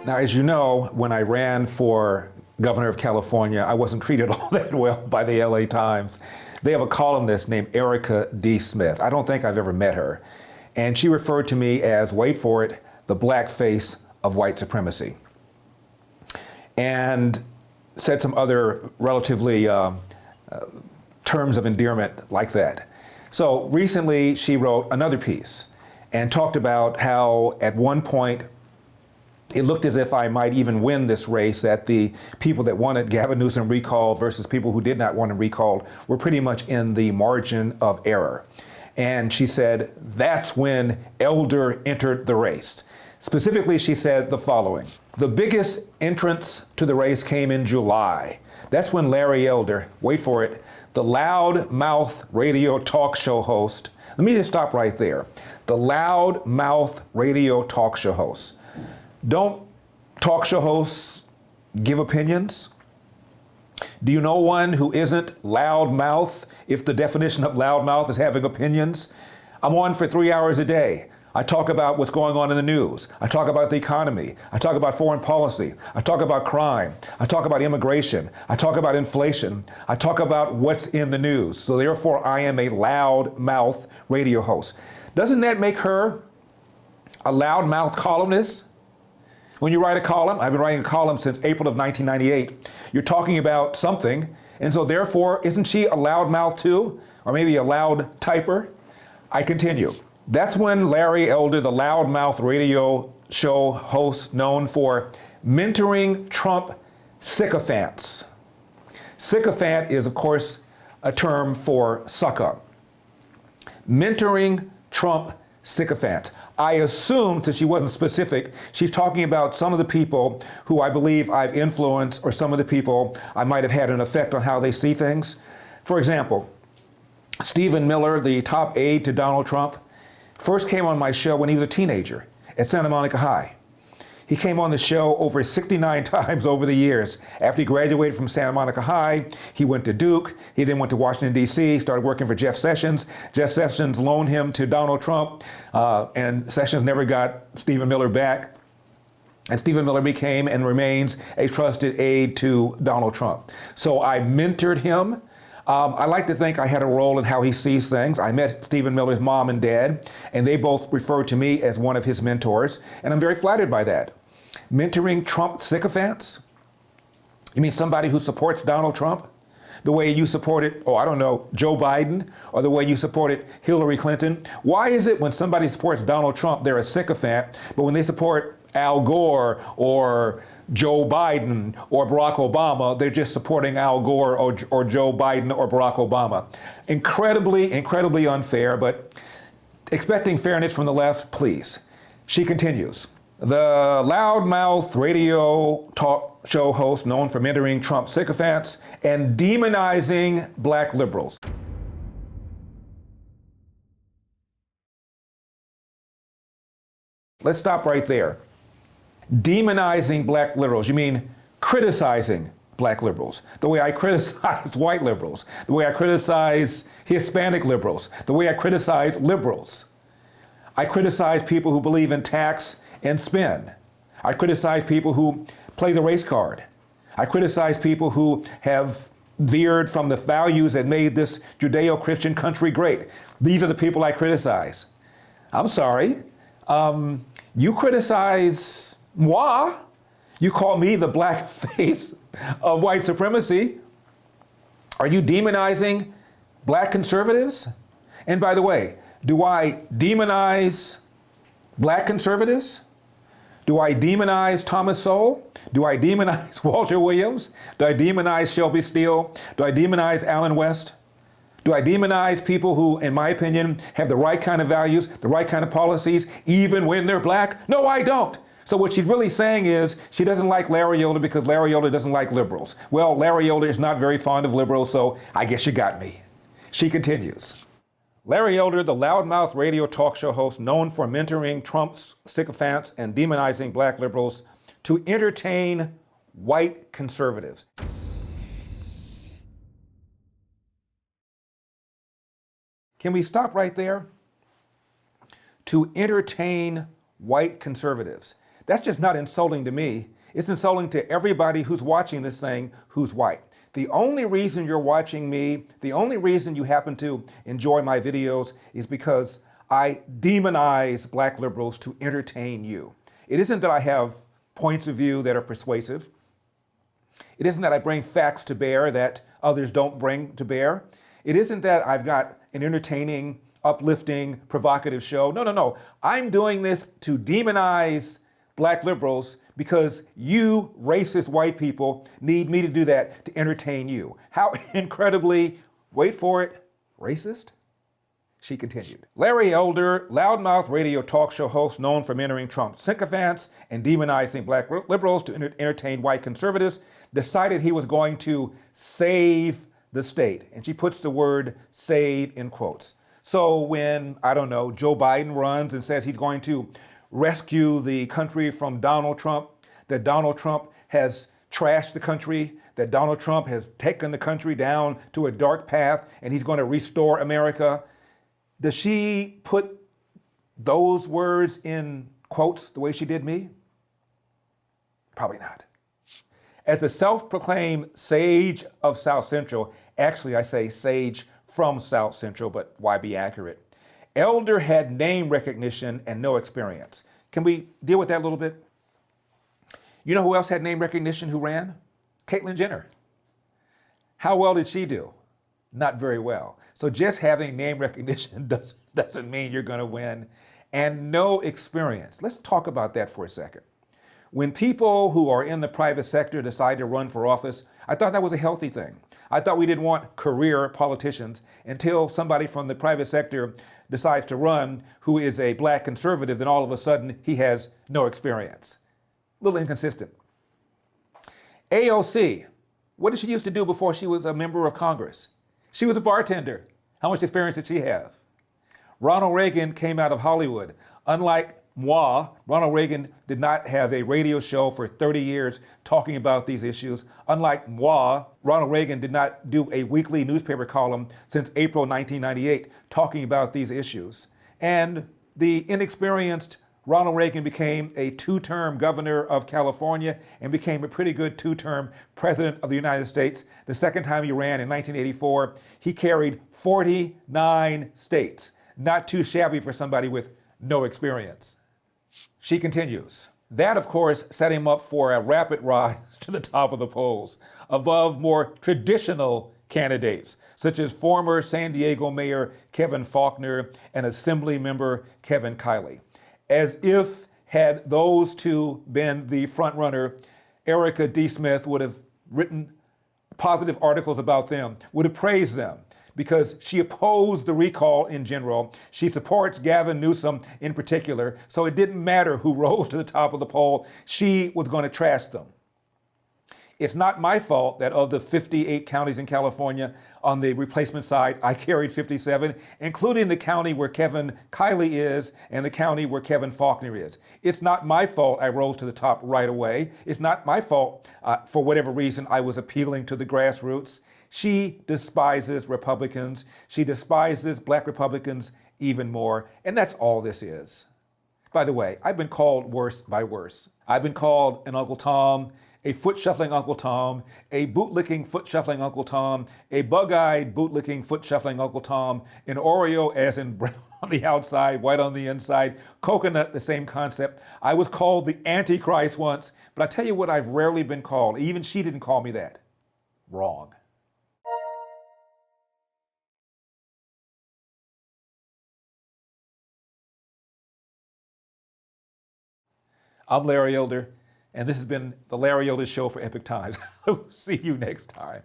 Now, as you know, when I ran for governor of California, I wasn't treated all that well by the LA Times. They have a columnist named Erika Smith. I don't think I've ever met her. And she referred to me as, wait for it, the black face of white supremacy. And said some other relatively terms of endearment like that. So recently she wrote another piece and talked about how at one point it looked as if I might even win this race, that the people that wanted Gavin Newsom recalled versus people who did not want him recalled were pretty much in the margin of error. And she said, that's when Elder entered the race. Specifically, she said the following: the biggest entrance to the race came in July. That's when Larry Elder, wait for it, the loud-mouth radio talk show host. Let me just stop right there. The loud-mouth radio talk show host. Don't talk show hosts give opinions? Do you know one who isn't loud-mouth if the definition of loud-mouth is having opinions? I'm on for 3 hours a day. I talk about what's going on in the news. I talk about the economy. I talk about foreign policy. I talk about crime. I talk about immigration. I talk about inflation. I talk about what's in the news. So therefore, I am a loud-mouth radio host. Doesn't that make her a loud-mouth columnist? When you write a column, I've been writing a column since April of 1998, you're talking about something, and so therefore, isn't she a loudmouth too? Or maybe a loud typer? I continue. That's when Larry Elder, the loudmouth radio show host known for mentoring Trump sycophants. Sycophant is, of course, a term for suck up. Mentoring Trump sycophants. I assume, since she wasn't specific, she's talking about some of the people who I believe I've influenced, or some of the people I might have had an effect on how they see things. For example, Stephen Miller, the top aide to Donald Trump, first came on my show when he was a teenager at Santa Monica High. He came on the show over 69 times over the years. After he graduated from Santa Monica High, he went to Duke. He then went to Washington, D.C., started working for Jeff Sessions. Jeff Sessions loaned him to Donald Trump, and Sessions never got Stephen Miller back. And Stephen Miller became and remains a trusted aide to Donald Trump. So I mentored him. I like to think I had a role in how he sees things. I met Stephen Miller's mom and dad, and they both referred to me as one of his mentors, and I'm very flattered by that. Mentoring Trump sycophants? You mean somebody who supports Donald Trump? The way you supported, Joe Biden, or the way you supported Hillary Clinton? Why is it when somebody supports Donald Trump, they're a sycophant, but when they support Al Gore or Joe Biden or Barack Obama, they're just supporting Al Gore or Joe Biden or Barack Obama? Incredibly, incredibly unfair, but expecting fairness from the left, please. She continues. The loudmouth radio talk show host known for mentoring Trump sycophants and demonizing black liberals. Let's stop right there. Demonizing black liberals. You mean criticizing black liberals, the way I criticize white liberals, the way I criticize Hispanic liberals, the way I criticize liberals. I criticize people who believe in tax and spin. I criticize people who play the race card. I criticize people who have veered from the values that made this Judeo-Christian country great. These are the people I criticize. I'm sorry. You criticize moi. You call me the black face of white supremacy. Are you demonizing black conservatives? And by the way, do I demonize black conservatives? Do I demonize Thomas Sowell? Do I demonize Walter Williams? Do I demonize Shelby Steele? Do I demonize Allen West? Do I demonize people who, in my opinion, have the right kind of values, the right kind of policies, even when they're black? No, I don't. So what she's really saying is she doesn't like Larry Elder because Larry Elder doesn't like liberals. Well, Larry Elder is not very fond of liberals, so I guess you got me. She continues. Larry Elder, the loudmouth radio talk show host known for mentoring Trump's sycophants and demonizing black liberals to entertain white conservatives. Can we stop right there? To entertain white conservatives. That's just not insulting to me. It's insulting to everybody who's watching this thing who's white. The only reason you're watching me, the only reason you happen to enjoy my videos is because I demonize black liberals to entertain you. It isn't that I have points of view that are persuasive. It isn't that I bring facts to bear that others don't bring to bear. It isn't that I've got an entertaining, uplifting, provocative show. No, no, no. I'm doing this to demonize black liberals because you racist white people need me to do that to entertain you. How incredibly, wait for it, racist? She continued. Larry Elder, loudmouth radio talk show host known for mentoring Trump sycophants and demonizing black liberals to entertain white conservatives, decided he was going to save the state. And she puts the word save in quotes. So when, I don't know, Joe Biden runs and says he's going to rescue the country from Donald Trump, that Donald Trump has trashed the country, that Donald Trump has taken the country down to a dark path and he's going to restore America, does she put those words in quotes the way she did me? Probably not. As a self-proclaimed sage of South Central, actually I say sage from South Central, but why be accurate? Elder had name recognition and no experience. Can we deal with that a little bit? You know who else had name recognition who ran? Caitlyn Jenner. How well did she do? Not very well. So just having name recognition doesn't mean you're going to win, and no experience. Let's talk about that for a second. When people who are in the private sector decide to run for office, I thought that was a healthy thing. I thought we didn't want career politicians until somebody from the private sector decides to run who is a black conservative, then all of a sudden he has no experience. A little inconsistent. AOC, what did she used to do before she was a member of Congress? She was a bartender. How much experience did she have? Ronald Reagan came out of Hollywood. Unlike moi, Ronald Reagan did not have a radio show for 30 years talking about these issues. Unlike moi, Ronald Reagan did not do a weekly newspaper column since April 1998 talking about these issues. And the inexperienced Ronald Reagan became a two-term governor of California and became a pretty good two-term president of the United States. The second time he ran in 1984, he carried 49 states. Not too shabby for somebody with no experience. She continues. That, of course, set him up for a rapid rise to the top of the polls, above more traditional candidates, such as former San Diego Mayor Kevin Faulconer and Assembly Member Kevin Kiley. As if, had those two been the front runner, Erika Smith would have written positive articles about them, would have praised them, because she opposed the recall in general. She supports Gavin Newsom in particular, so it didn't matter who rose to the top of the poll, she was going to trash them. It's not my fault that of the 58 counties in California, on the replacement side, I carried 57, including the county where Kevin Kiley is and the county where Kevin Faulconer is. It's not my fault I rose to the top right away. It's not my fault, for whatever reason, I was appealing to the grassroots. She despises Republicans. She despises black Republicans even more, and that's all this is. By the way, I've been called worse by worse. I've been called an Uncle Tom, a foot-shuffling Uncle Tom, a boot-licking, foot-shuffling Uncle Tom, a bug-eyed, boot-licking, foot-shuffling Uncle Tom, an Oreo as in brown on the outside, white on the inside, coconut, the same concept. I was called the Antichrist once, but I tell you what I've rarely been called. Even she didn't call me that. Wrong. I'm Larry Elder, and this has been the Larry Elder Show for Epic Times. See you next time.